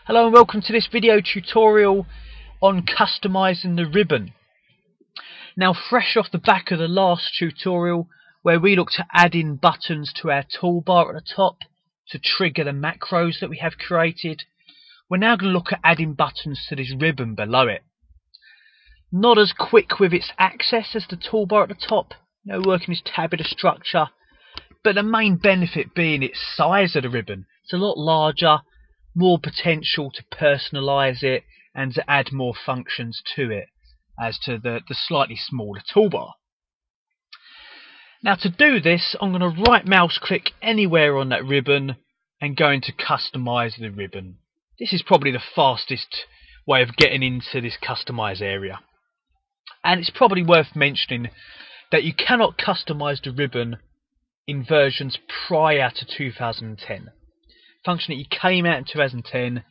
Hello and welcome to this video tutorial on customizing the ribbon. Now, fresh off the back of the last tutorial where we looked at adding buttons to our toolbar at the top to trigger the macros that we have created, we're now going to look at adding buttons to this ribbon below it. Not as quick with its access as the toolbar at the top, working this tabular structure, but the main benefit being its size of the ribbon. It's a lot larger, more potential to personalise it and to add more functions to it as to the slightly smaller toolbar. Now, to do this, I'm going to right mouse click anywhere on that ribbon and go into customise the ribbon. This is probably the fastest way of getting into this customise area. And it's probably worth mentioning that you cannot customise the ribbon in versions prior to 2010. Functionality came out in 2010.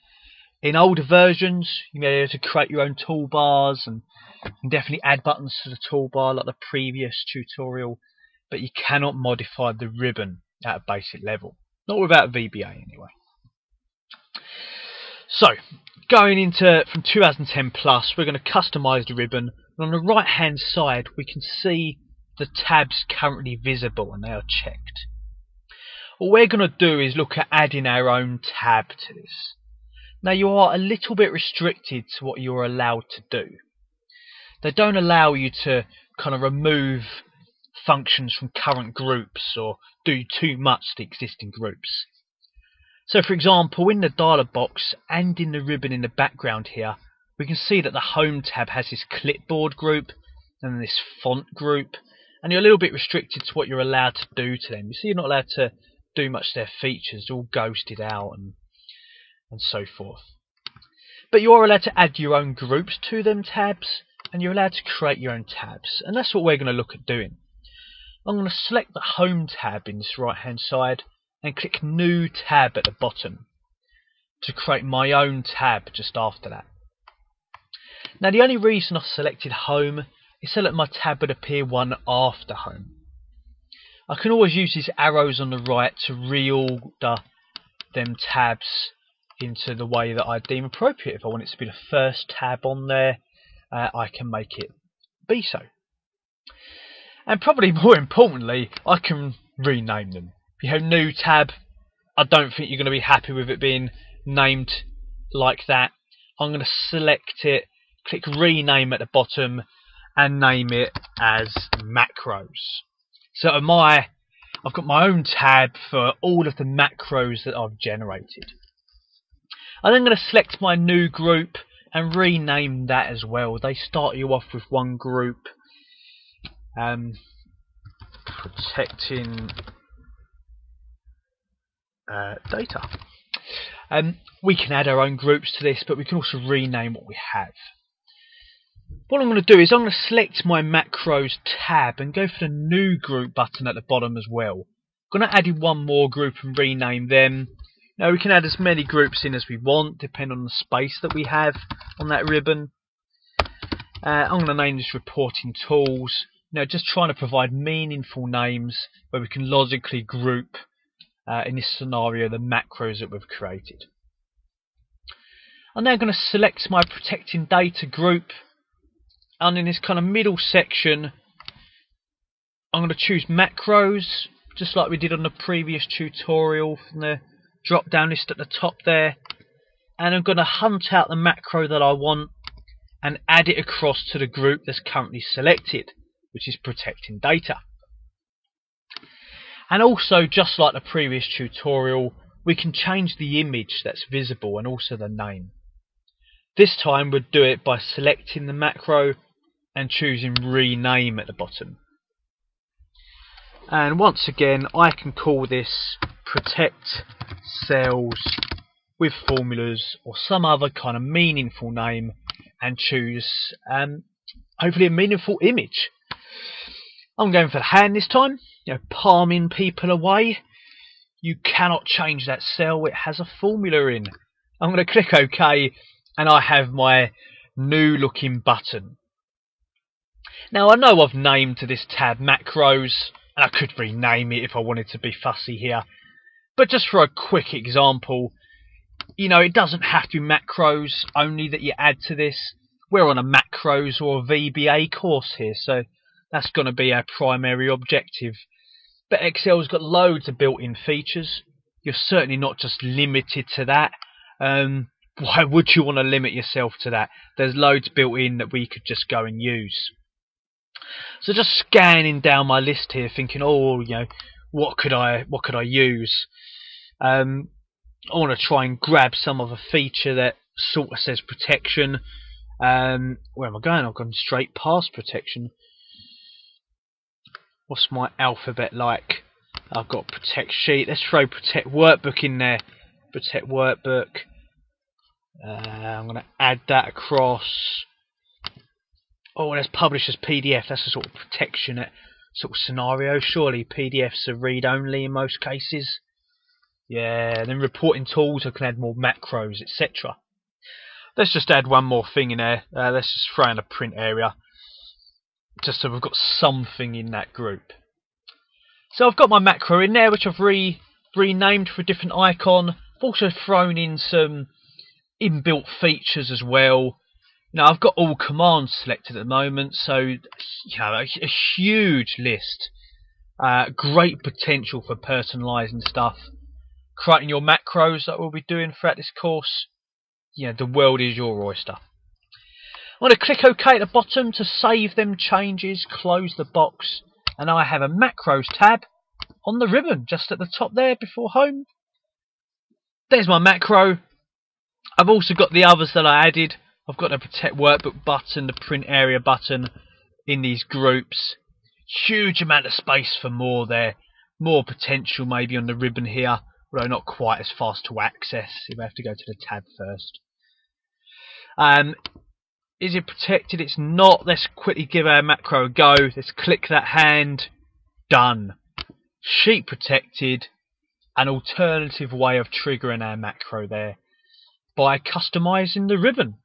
In older versions, you may be able to create your own toolbars and you can definitely add buttons to the toolbar like the previous tutorial, but you cannot modify the ribbon at a basic level. Not without VBA anyway. So, going into from 2010 plus, we're going to customise the ribbon. And on the right hand side, we can see the tabs currently visible and they are checked. What we're going to do is look at adding our own tab to this. Now, you are a little bit restricted to what you're allowed to do. They don't allow you to kind of remove functions from current groups or do too much to existing groups. So, for example, in the dialog box and in the ribbon in the background here, we can see that the Home tab has this clipboard group and this font group, and you're a little bit restricted to what you're allowed to do to them. You see, you're not allowed to do much to their features, they're all ghosted out and so forth. But you are allowed to add your own groups to them tabs, and you're allowed to create your own tabs, and that's what we're going to look at doing. I'm going to select the Home tab in this right hand side and click New Tab at the bottom to create my own tab just after that. Now, the only reason I've selected Home is so that my tab would appear one after Home. I can always use these arrows on the right to reorder them tabs into the way that I deem appropriate. If I want it to be the first tab on there, I can make it be so. And probably more importantly, I can rename them. If you have New Tab, I don't think you're going to be happy with it being named like that. I'm going to select it, click Rename at the bottom, and name it as Macros. So I've got my own tab for all of the macros that I've generated. I'm then going to select my new group and rename that as well. They start you off with one group. Protecting data. We can add our own groups to this, but we can also rename what we have. What I'm going to do is I'm going to select my macros tab and go for the new group button at the bottom as well. I'm going to add in one more group and rename them. Now, we can add as many groups in as we want, depending on the space that we have on that ribbon. I'm going to name this Reporting Tools. Just trying to provide meaningful names where we can logically group, in this scenario, the macros that we've created. I'm now going to select my Protecting Data group. And in this kind of middle section, I'm going to choose macros, just like we did on the previous tutorial from the drop down list at the top there. And I'm going to hunt out the macro that I want and add it across to the group that's currently selected, which is Protecting Data. And also, just like the previous tutorial, we can change the image that's visible and also the name. This time we'll do it by selecting the macro and choosing Rename at the bottom. And once again, I can call this Protect Cells with Formulas or some other kind of meaningful name and choose hopefully a meaningful image. I'm going for the hand this time, palming people away. You cannot change that cell, it has a formula in. I'm going to click OK and I have my new looking button. Now, I know I've named this tab Macros, and I could rename it if I wanted to be fussy here, but just for a quick example, you know, it doesn't have to be macros only that you add to this. We're on a macros or a VBA course here, so that's going to be our primary objective. But Excel's got loads of built-in features. You're certainly not just limited to that. Why would you want to limit yourself to that? There's loads built in that we could just go and use. So just scanning down my list here, thinking, oh, you know, what could I use? I want to try and grab some of a feature that sort of says protection. Where am I going? I've gone straight past protection. What's my alphabet like? I've got protect sheet. Let's throw protect workbook in there. Protect workbook. I'm going to add that across. Oh, there's publish as PDF. That's a sort of protection sort of scenario. Surely PDFs are read only in most cases. Yeah, then reporting tools, I can add more macros, etc. Let's just add one more thing in there. Let's just throw in a print area, just so we've got something in that group. So I've got my macro in there, which I've renamed for a different icon. I've also thrown in some inbuilt features as well. Now I've got all commands selected at the moment, so you know, a huge list. Great potential for personalising stuff. Creating your macros that we'll be doing throughout this course. You know, the world is your oyster. I'm going to click OK at the bottom to save them changes, close the box, and I have a macros tab on the ribbon just at the top there before home. There's my macro. I've also got the others that I added. I've got the protect workbook button, the print area button in these groups. Huge amount of space for more there. More potential maybe on the ribbon here, although not quite as fast to access. You have to go to the tab first. Is it protected? It's not. Let's quickly give our macro a go. Let's click that hand. Done. Sheet protected. An alternative way of triggering our macro there by customizing the ribbon.